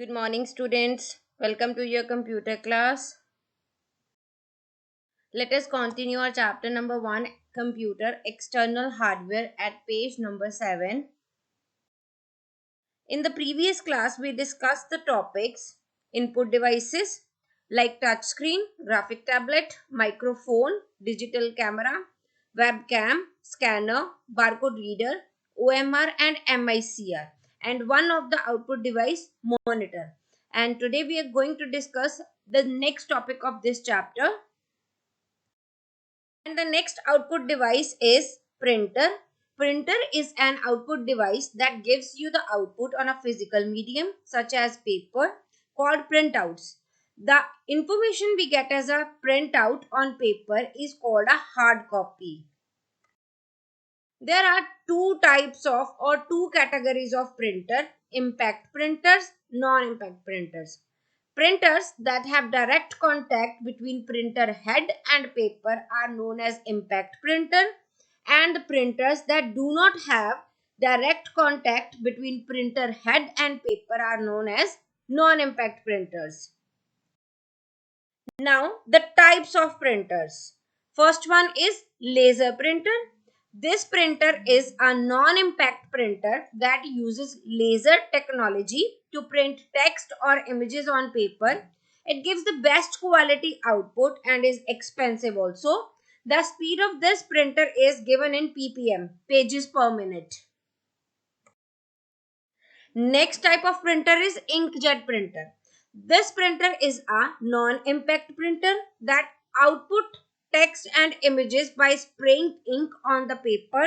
Good morning, students. Welcome to your computer class. Let us continue our chapter number 1, Computer External Hardware, at page number 7. In the previous class, we discussed the topics input devices like touchscreen, graphic tablet, microphone, digital camera, webcam, scanner, barcode reader, OMR and MICR, and one of the output device, monitor. And today we are going to discuss the next topic of this chapter. And the next output device is printer. Printer is an output device that gives you the output on a physical medium such as paper called printouts. The information we get as a printout on paper is called a hard copy. There are two types of or two categories of printer: impact printers, non-impact printers. Printers that have direct contact between printer head and paper are known as impact printer, and printers that do not have direct contact between printer head and paper are known as non-impact printers. Now, the types of printers. First one is laser printer. This printer is a non-impact printer that uses laser technology to print text or images on paper. It gives the best quality output and is expensive also. The speed of this printer is given in ppm, pages per minute. Next type of printer is inkjet printer. This printer is a non-impact printer that output text and images by spraying ink on the paper.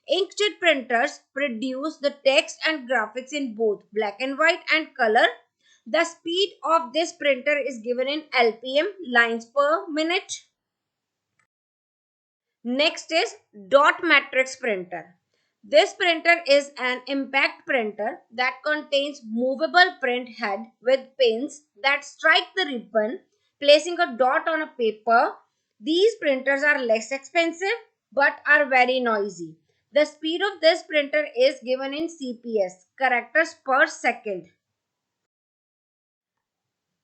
Inkjet printers produce the text and graphics in both black and white and color. The speed of this printer is given in LPM, lines per minute. Next is dot matrix printer. This printer is an impact printer that contains movable print head with pins that strike the ribbon, placing a dot on a paper. These printers are less expensive but are very noisy. The speed of this printer is given in CPS, characters per second.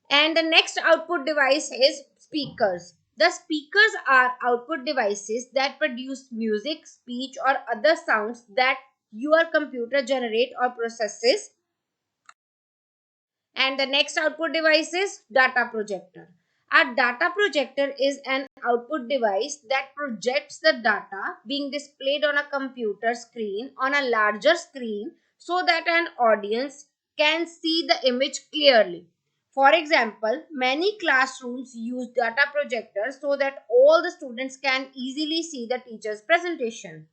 And the next output device is speakers. The speakers are output devices that produce music, speech, or other sounds that your computer generates or processes. And the next output device is data projector. A data projector is an output device that projects the data being displayed on a computer screen on a larger screen so that an audience can see the image clearly. For example, many classrooms use data projectors so that all the students can easily see the teacher's presentation.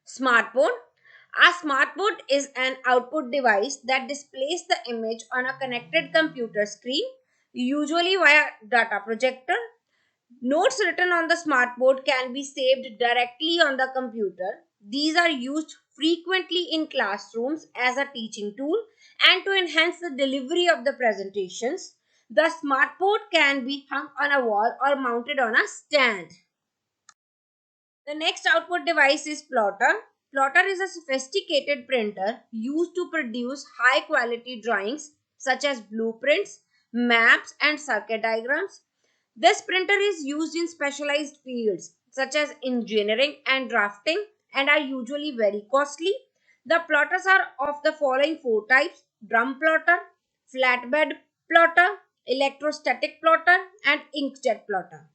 Smartboard. A smartboard is an output device that displays the image on a connected computer screen, usually via data projector. Notes written on the smartboard can be saved directly on the computer. These are used frequently in classrooms as a teaching tool and to enhance the delivery of the presentations. The smartboard can be hung on a wall or mounted on a stand. The next output device is plotter. Plotter is a sophisticated printer used to produce high quality drawings such as blueprints, maps, and circuit diagrams. This printer is used in specialized fields such as engineering and drafting and are usually very costly. The plotters are of the following four types: drum plotter, flatbed plotter, electrostatic plotter, and inkjet plotter.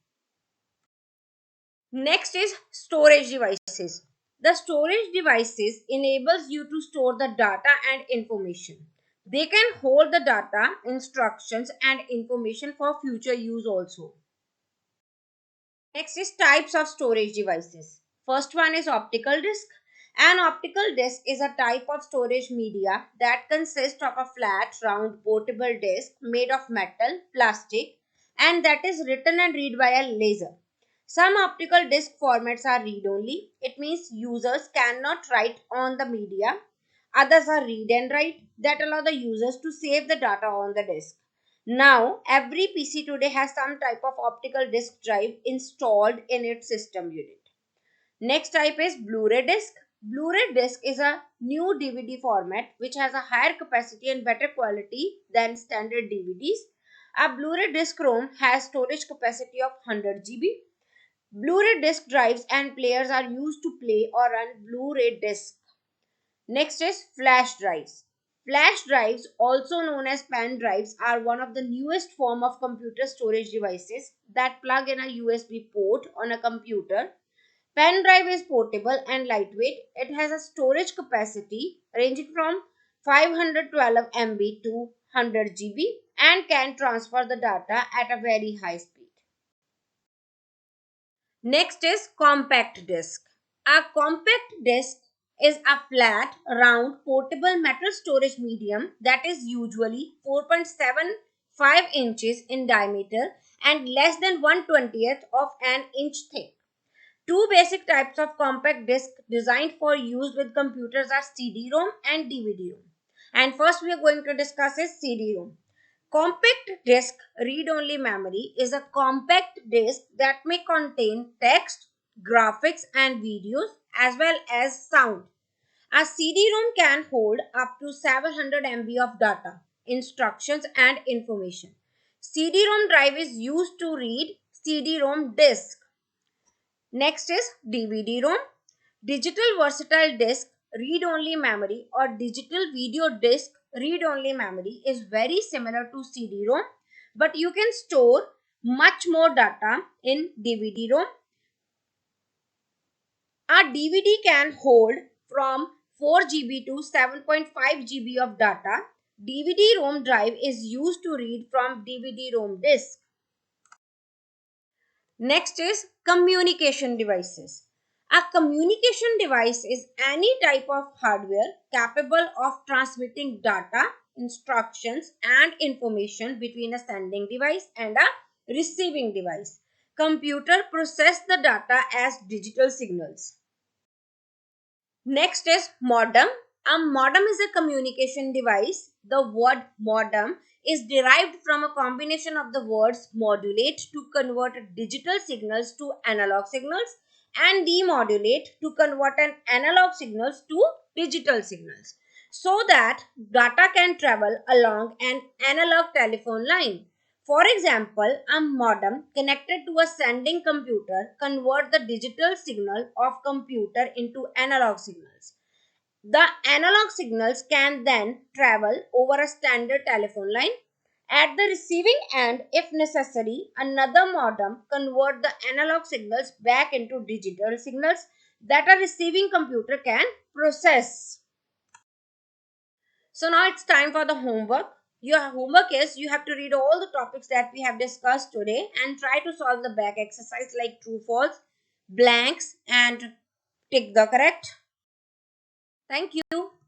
Next is storage devices. The storage devices enables you to store the data and information. They can hold the data, instructions, and information for future use also. Next is types of storage devices. First one is optical disc. An optical disc is a type of storage media that consists of a flat, round, portable disc made of metal, plastic, and that is written and read by a laser. Some optical disc formats are read-only. It means users cannot write on the media. Others are read and write that allow the users to save the data on the disk. Now, every PC today has some type of optical disk drive installed in its system unit. Next type is Blu-ray disc. Blu-ray disc is a new DVD format which has a higher capacity and better quality than standard DVDs. A Blu-ray disc ROM has storage capacity of 100 GB. Blu-ray disc drives and players are used to play or run Blu-ray disc. Next is flash drives. Flash drives, also known as pen drives, are one of the newest form of computer storage devices that plug in a USB port on a computer. Pen drive is portable and lightweight. It has a storage capacity ranging from 512 MB to 100 GB and can transfer the data at a very high speed. Next is compact disc. A compact disc is a flat, round, portable metal storage medium that is usually 4.75 inches in diameter and less than 1/20th of an inch thick. Two basic types of compact disc designed for use with computers are CD-ROM and DVD-ROM. And first we are going to discuss is CD-ROM. Compact disc read-only memory is a compact disc that may contain text, graphics and videos as well as sound. A CD-ROM can hold up to 700 MB of data, instructions and information. CD-ROM drive is used to read CD-ROM disc. Next is DVD-ROM. Digital versatile disc read-only memory or digital video disc read-only memory is very similar to CD-ROM, but you can store much more data in DVD-ROM. A DVD can hold from 4 GB to 7.5 GB of data. DVD-ROM drive is used to read from DVD-ROM disc. Next is communication devices. A communication device is any type of hardware capable of transmitting data, instructions, and information between a sending device and a receiving device. Computer process the data as digital signals. Next is modem. A modem is a communication device. The word modem is derived from a combination of the words modulate to convert digital signals to analog signals and demodulate to convert an analog signals to digital signals so that data can travel along an analog telephone line. For example, a modem connected to a sending computer convert the digital signal of computer into analog signals. The analog signals can then travel over a standard telephone line. At the receiving end, if necessary, another modem convert the analog signals back into digital signals that a receiving computer can process. So now it's time for the homework. Your homework is you have to read all the topics that we have discussed today and try to solve the back exercise like true, false, blanks and tick the correct. Thank you.